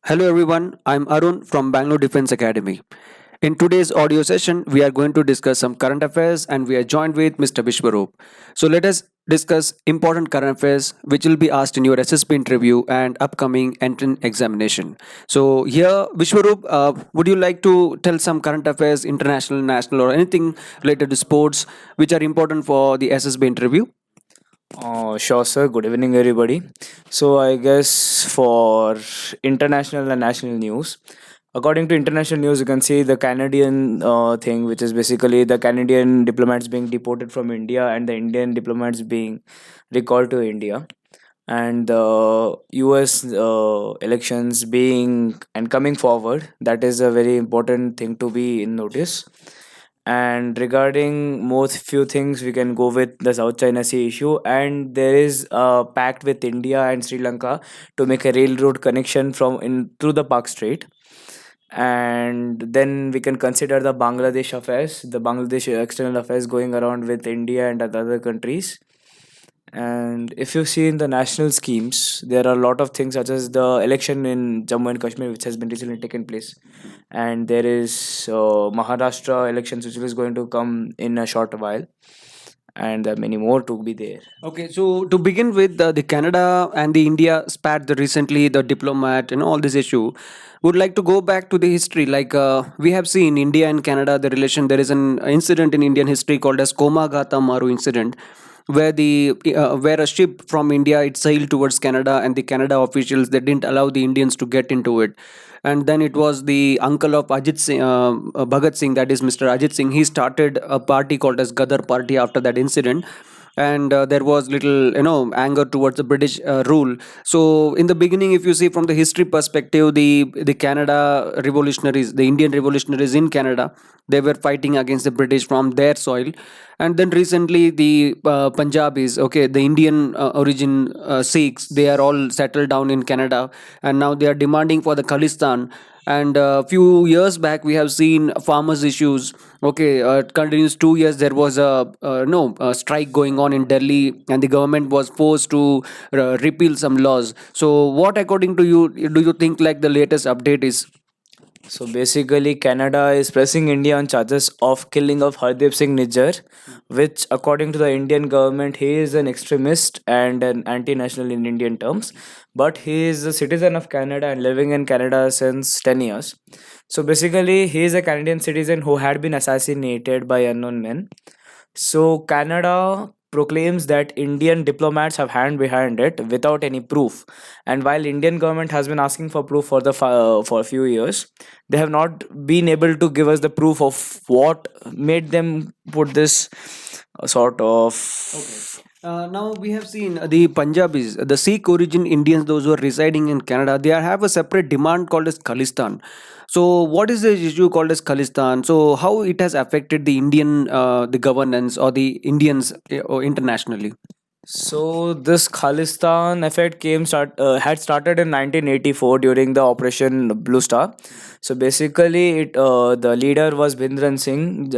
Hello everyone, I'm Arun from Bangalore Defence Academy. In today's audio session, we are going to discuss some current affairs and we are joined with Mr. Vishwaroop. So let us discuss important current affairs which will be asked in your SSP interview and upcoming entrance examination. So here, Vishwaroop, would you like to tell some current affairs, international, national or anything related to sports which are important for the SSB interview? Sure, sir. Good evening, everybody. So, I guess for international and national news, according to international news, you can see the Canadian thing, which is basically the Canadian diplomats being deported from India and the Indian diplomats being recalled to India, and the US elections being and coming forward. That is a very important thing to be in notice. And regarding most few things, we can go with the South China Sea issue, and there is a pact with India and Sri Lanka to make a railroad connection from in through the Park Strait. And then we can consider the Bangladesh affairs, the Bangladesh external affairs going around with India and other countries. And if you see in the national schemes, there are a lot of things such as the election in Jammu and Kashmir, which has been recently taken place, and there is Maharashtra elections, which is going to come in a short while, and there are many more to be there. Okay, so to begin with, the Canada and the India spat the recently the diplomat and all this issue. Would like to go back to the history. Like we have seen India and Canada, the relation. There is an incident in Indian history called as Komagata Maru incident, where a ship from India it sailed towards Canada, and the Canada officials they didn't allow the Indians to get into it. And then it was the uncle of Ajit Singh, Bhagat Singh, that is Mr. Ajit Singh. He started a party called as Gadar Party after that incident, and there was little anger towards the British rule. So in the beginning, if you see from the history perspective, the Canada revolutionaries, the Indian revolutionaries in Canada, they were fighting against the British from their soil. And then recently the Punjabis, okay, the Indian origin Sikhs, they are all settled down in Canada, and now they are demanding for the Khalistan. And a few years back we have seen farmers issues. Okay, it continues 2 years. There was a strike going on in Delhi, and the government was forced to repeal some laws. So what according to you do you think like the latest update is? So basically, Canada is pressing India on charges of killing of Hardeep Singh Nijjar, which, according to the Indian government, he is an extremist and an anti-national in Indian terms. But he is a citizen of Canada and living in Canada since 10 years. So basically, he is a Canadian citizen who had been assassinated by unknown men. So Canada proclaims that Indian diplomats have hand behind it without any proof. And while Indian government has been asking for proof for a few years, they have not been able to give us the proof of what made them put this sort Okay. of. Now we have seen the Punjabis, the Sikh origin Indians, those who are residing in Canada, they have a separate demand called as Khalistan. So what is the issue called as Khalistan? So how it has affected the Indian, the governance or the Indians or internationally? So this Khalistan effect had started in 1984 during the Operation Blue Star. So basically, the leader was Bhindran Singh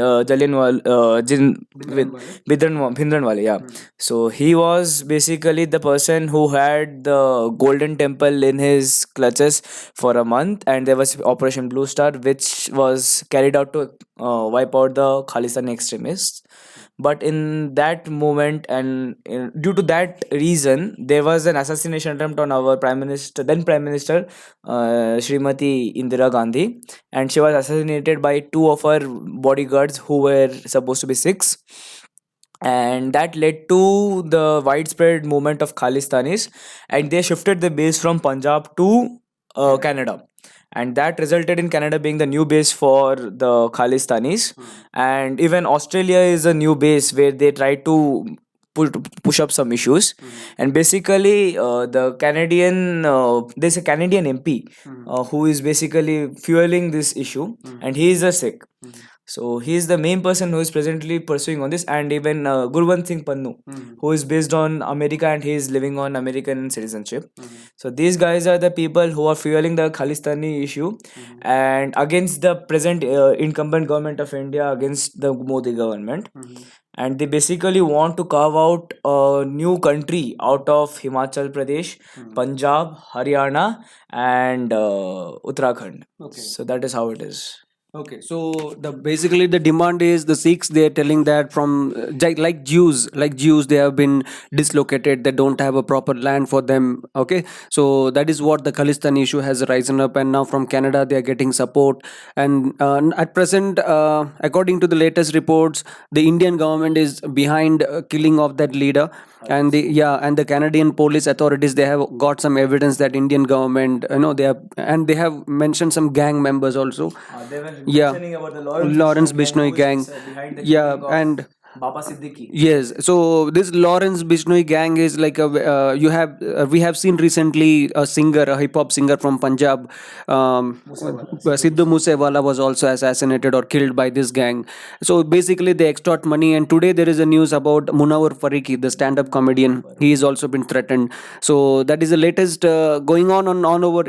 Bhindranwale, yeah. So he was basically the person who had the Golden Temple in his clutches for a month, and there was Operation Blue Star, which was carried out to wipe out the Khalistan extremists. But in that moment and due to that reason, there was an assassination attempt on our prime minister, Srimati Indira Gandhi, and she was assassinated by two of her bodyguards who were supposed to be Sikhs, and that led to the widespread movement of Khalistanis, and they shifted the base from Punjab to Canada, and that resulted in Canada being the new base for the Khalistanis. And even Australia is a new base where they try to push up some issues. And basically, there's a Canadian MP who is basically fueling this issue, and he is a Sikh. So he is the main person who is presently pursuing on this, and even Gurwant Singh Pannu, who is based on America and he is living on American citizenship. So these guys are the people who are fueling the Khalistani issue and against the present incumbent government of India, against the Modi government. And they basically want to carve out a new country out of Himachal Pradesh, Punjab, Haryana, and Uttarakhand. Okay. So that is how it is. Okay, so the basically the demand is the Sikhs. They are telling that from like Jews, they have been dislocated. They don't have a proper land for them. Okay, so that is what the Khalistan issue has risen up, and now from Canada they are getting support. And at present, according to the latest reports, the Indian government is behind killing of that leader, and the Canadian police authorities, they have got some evidence that Indian government, they have, and they have mentioned some gang members also. They were Yeah, mentioning about the Lawrence Lawrence Bishnoi Bishnoi gang. behind the Yeah, killing of and Baba Siddiqui. yes, so this Lawrence Bishnoi gang is like a you have we have seen recently a singer, a hip hop singer from Punjab, Sidhu Moosewala was also assassinated or killed by this gang. So basically they extort money, and today there is a news about Munawar Fariki, the stand up comedian. He has also been threatened. So that is the latest going on over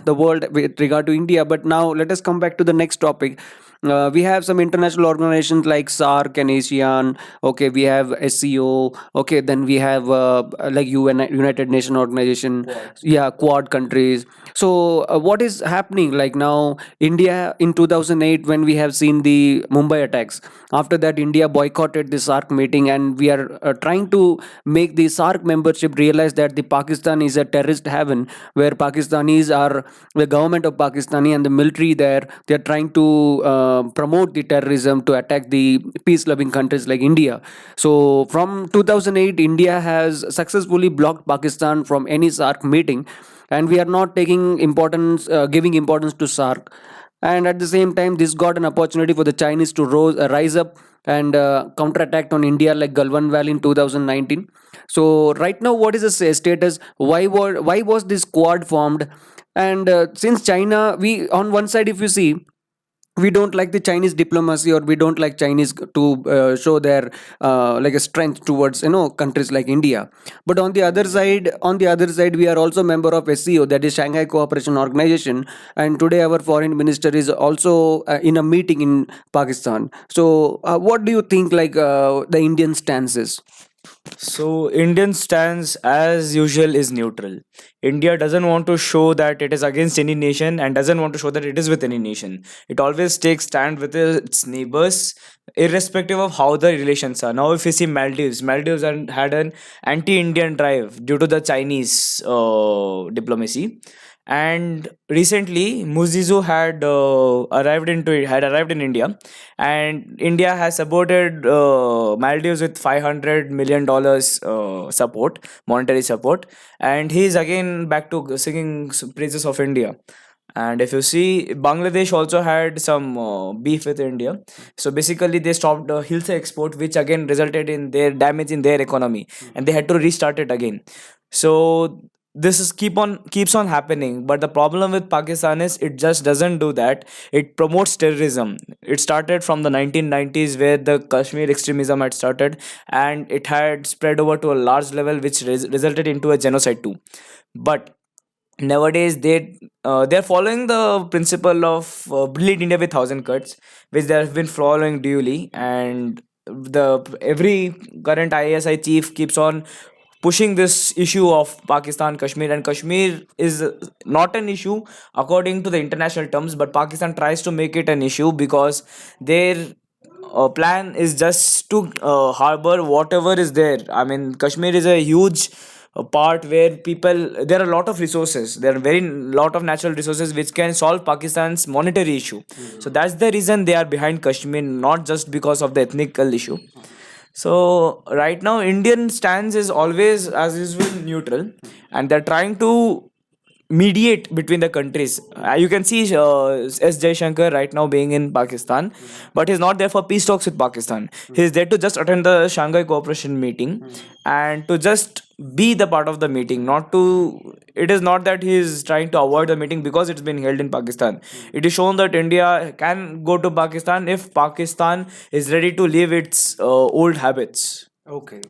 the world with regard to India. But now let us come back to the next topic. We have some international organizations like SARC and ASEAN. Okay, we have SCO. Okay, then we have like United Nation Organization. Yeah, Quad countries. So what is happening like now? India in 2008, when we have seen the Mumbai attacks. After that, India boycotted the SARC meeting, and we are trying to make the SARC membership realize that the Pakistan is a terrorist haven, where Pakistanis are the government of Pakistani and the military there. They are trying to promote the terrorism to attack the peace-loving countries like India. So from 2008, India has successfully blocked Pakistan from any SARC meeting, and we are not taking importance, giving importance to SARC. And at the same time, this got an opportunity for the Chinese to rise up and counterattack on India like Galwan Valley in 2019. So right now, what is the status? Why was this Quad formed? And since China, we on one side, if you see, we don't like the Chinese diplomacy, or we don't like Chinese to show their like a strength towards countries like India. But on the other side, we are also member of SCO, that is Shanghai Cooperation Organization, and today our foreign minister is also in a meeting in Pakistan. So what do you think, like the Indian stance is? So Indian stance as usual is neutral. India doesn't want to show that it is against any nation and doesn't want to show that it is with any nation. It always takes stand with its neighbors, irrespective of how the relations are. Now, if you see Maldives had an anti-Indian drive due to the Chinese diplomacy. And recently, Muzizu had arrived in India, and India has supported Maldives with $500 million support, monetary support, and he is again back to singing praises of India. And if you see, Bangladesh also had some beef with India. So basically, they stopped the Hilsa export, which again resulted in their damage in their economy, and they had to restart it again. So this is keeps on happening. But the problem with Pakistan is it just doesn't do that. It promotes terrorism. It started from the 1990s, where the Kashmir extremism had started, and it had spread over to a large level, which resulted into a genocide too. But nowadays they're following the principle of bleed India with thousand cuts, which they have been following duly. And the every current ISI chief keeps on pushing this issue of Pakistan, Kashmir, and Kashmir is not an issue according to the international terms, but Pakistan tries to make it an issue because their plan is just to harbor whatever is there. I mean, Kashmir is a huge part where people, there are a lot of resources, there are very lot of natural resources which can solve Pakistan's monetary issue. So that's the reason they are behind Kashmir, not just because of the ethnical issue. So right now, Indian stance is always as usual neutral, and they're trying to mediate between the countries. You can see S. Shankar right now being in Pakistan, but he's not there for peace talks with Pakistan. He's there to just attend the Shanghai Cooperation meeting and to just be the part of the meeting. Not to. It is not that he is trying to avoid the meeting because it's been held in Pakistan. It is shown that India can go to Pakistan if Pakistan is ready to leave its old habits. Okay.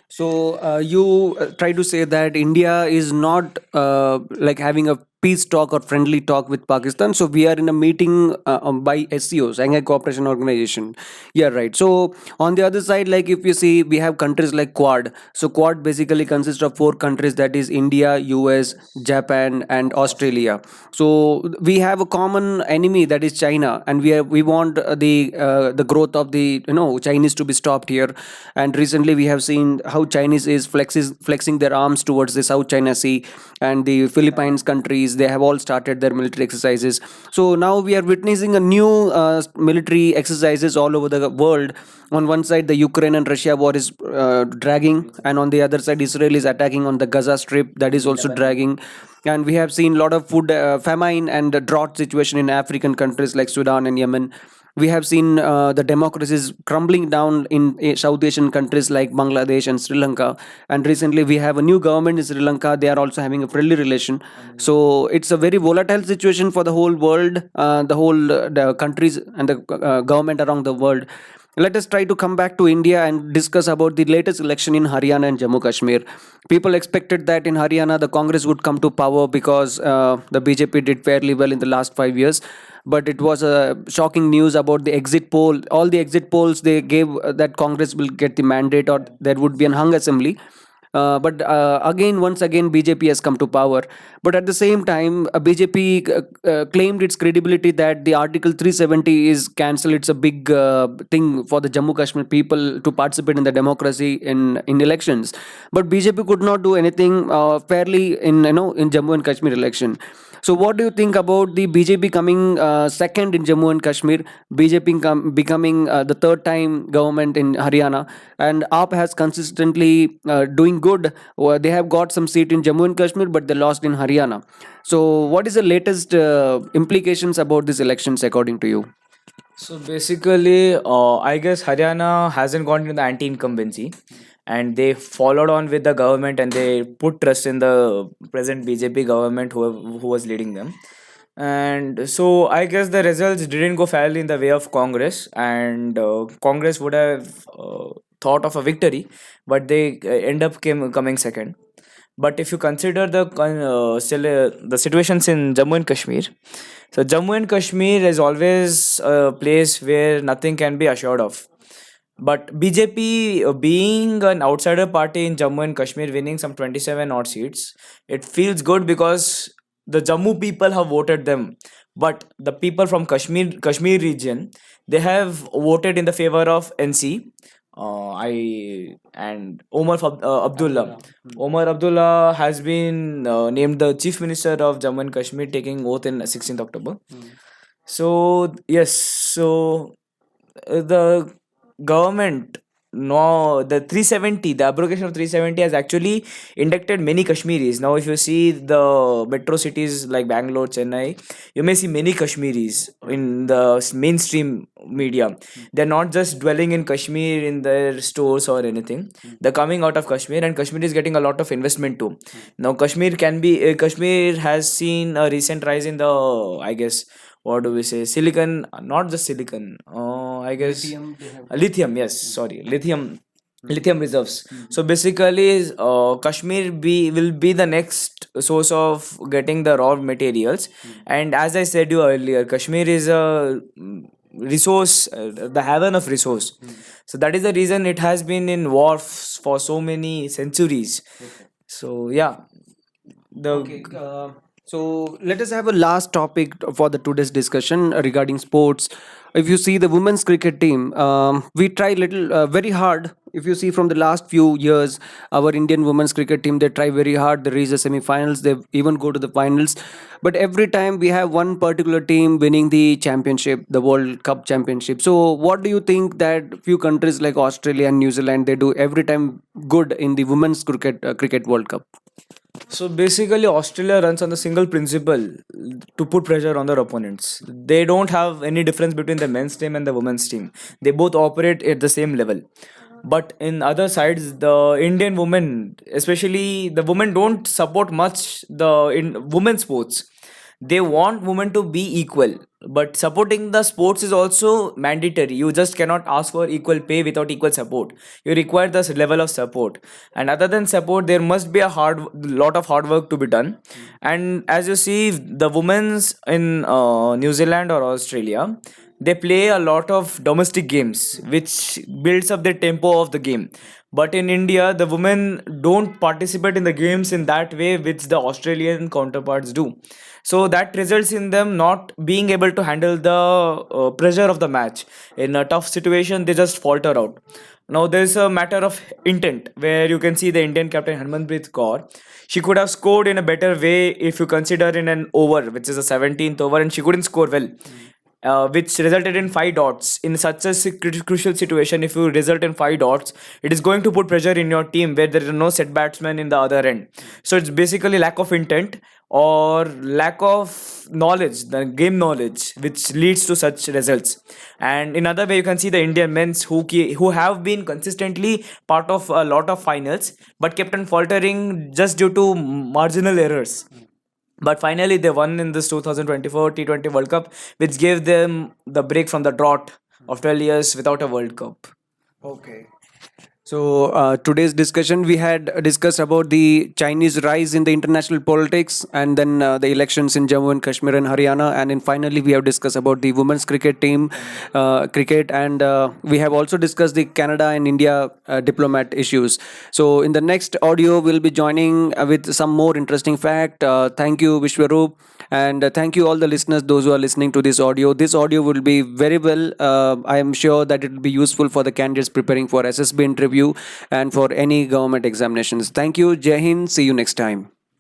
So you try to say that India is not like having a peace talk or friendly talk with Pakistan. So we are in a meeting by SCO, Shanghai Cooperation Organization. Yeah, right. So on the other side, like if you see, we have countries like Quad. So Quad basically consists of four countries, that is India, US, Japan, and Australia. So we have a common enemy, that is China, and we want the growth of the Chinese to be stopped here. And recently we have seen how Chinese is flexing their arms towards the South China Sea, and the Philippines countries, they have all started their military exercises. So now we are witnessing a new military exercises all over the world. On one side, the Ukraine and Russia war is dragging, and on the other side, Israel is attacking on the Gaza Strip, that is also dragging. And we have seen a lot of food famine and drought situation in African countries like Sudan and Yemen. We have seen the democracies crumbling down in South Asian countries like Bangladesh and Sri Lanka. And recently, we have a new government in Sri Lanka. They are also having a friendly relation. So it's a very volatile situation for the whole world, the countries and the government around the world. Let us try to come back to India and discuss about the latest election in Haryana and Jammu Kashmir. People expected that in Haryana the Congress would come to power because the BJP did fairly well in the last 5 years. But it was a shocking news about the exit poll. All the exit polls, they gave that Congress will get the mandate or there would be an hung assembly. But again, once again, BJP has come to power. But at the same time, BJP claimed its credibility that the Article 370 is cancelled. It's a big thing for the Jammu Kashmir people to participate in the democracy in elections. But BJP could not do anything fairly in Jammu and Kashmir election. So, what do you think about the BJP coming second in Jammu and Kashmir, BJP becoming the third time government in Haryana, and AAP has consistently doing good? They have got some seat in Jammu and Kashmir, but they lost in Haryana. So, what is the latest implications about these elections according to you? So basically, I guess Haryana hasn't gone into the anti-incumbency, and they followed on with the government, and they put trust in the present BJP government who was leading them. And so I guess the results didn't go fairly in the way of Congress, and Congress would have thought of a victory, but they end up coming second. But if you consider the situations in Jammu and Kashmir, so Jammu and Kashmir is always a place where nothing can be assured of. But BJP, being an outsider party in Jammu and Kashmir, winning some 27 odd seats, it feels good because the Jammu people have voted them. But the people from Kashmir region, they have voted in the favor of NC. I and Abdullah. Omar Abdullah has been named the chief minister of Jammu and Kashmir, taking oath in 16th October. So yes, so the government, no, the 370, the abrogation of 370 has actually inducted many Kashmiris. Now if you see the metro cities like Bangalore, Chennai, you may see many Kashmiris in the mainstream media. They're not just dwelling in Kashmir in their stores or anything. They're coming out of Kashmir, and Kashmir is getting a lot of investment too. Now Kashmir has seen a recent rise in the, I guess, what do we say, silicon, not just silicon, I guess lithium, yes, sorry, lithium reserves. So basically Kashmir will be the next source of getting the raw materials. And as I said you earlier, Kashmir is a resource, the haven of resource. So that is the reason it has been in war for so many centuries. So yeah, the Okay. So let us have a last topic for the today's discussion regarding sports. If you see the women's cricket team, we try little very hard if you see from the last few years, our Indian women's cricket team, they try very hard. They reach the semi-finals. They even go to the finals. But every time we have one particular team winning the championship, the World Cup championship. So what do you think that few countries like Australia and New Zealand, they do every time good in the women's cricket World Cup? So basically, Australia runs on the single principle to put pressure on their opponents. They don't have any difference between the men's team and the women's team. They both operate at the same level. But in other sides, the Indian women, especially the women, don't support much the in women's sports. They want women to be equal, but supporting the sports is also mandatory. You just cannot ask for equal pay without equal support. You require this level of support, and other than support there must be a hard lot of hard work to be done. And as you see, the women's in New Zealand or Australia, they play a lot of domestic games which builds up the tempo of the game. But in India, the women don't participate in the games in that way which the Australian counterparts do. So that results in them not being able to handle the pressure of the match. In a tough situation, they just falter out. Now there's a matter of intent where you can see the Indian captain Harmanpreet Kaur. She could have scored in a better way if you consider in an over, which is a 17th over, and she couldn't score well, which resulted in 5 dots. In such a crucial situation, if you result in 5 dots, it is going to put pressure in your team where there are no set batsmen in the other end. So it's basically lack of intent or lack of knowledge, the game knowledge, which leads to such results. And in other way, you can see the Indian men's who have been consistently part of a lot of finals, but kept on faltering just due to marginal errors. But finally, they won in this 2024 T20 World Cup, which gave them the break from the drought of 12 years without a World Cup. Okay. So today's discussion, we had discussed about the Chinese rise in the international politics, and then the elections in Jammu and Kashmir and Haryana, and then finally we have discussed about the women's cricket team, cricket, and we have also discussed the Canada and India diplomat issues. So in the next audio, we'll be joining with some more interesting fact. Thank you, Vishwaroop. And thank you all the listeners, those who are listening to this audio. This audio will be very well. I am sure that it will be useful for the candidates preparing for SSB interview and for any government examinations. Thank you. Jai Hind. See you next time.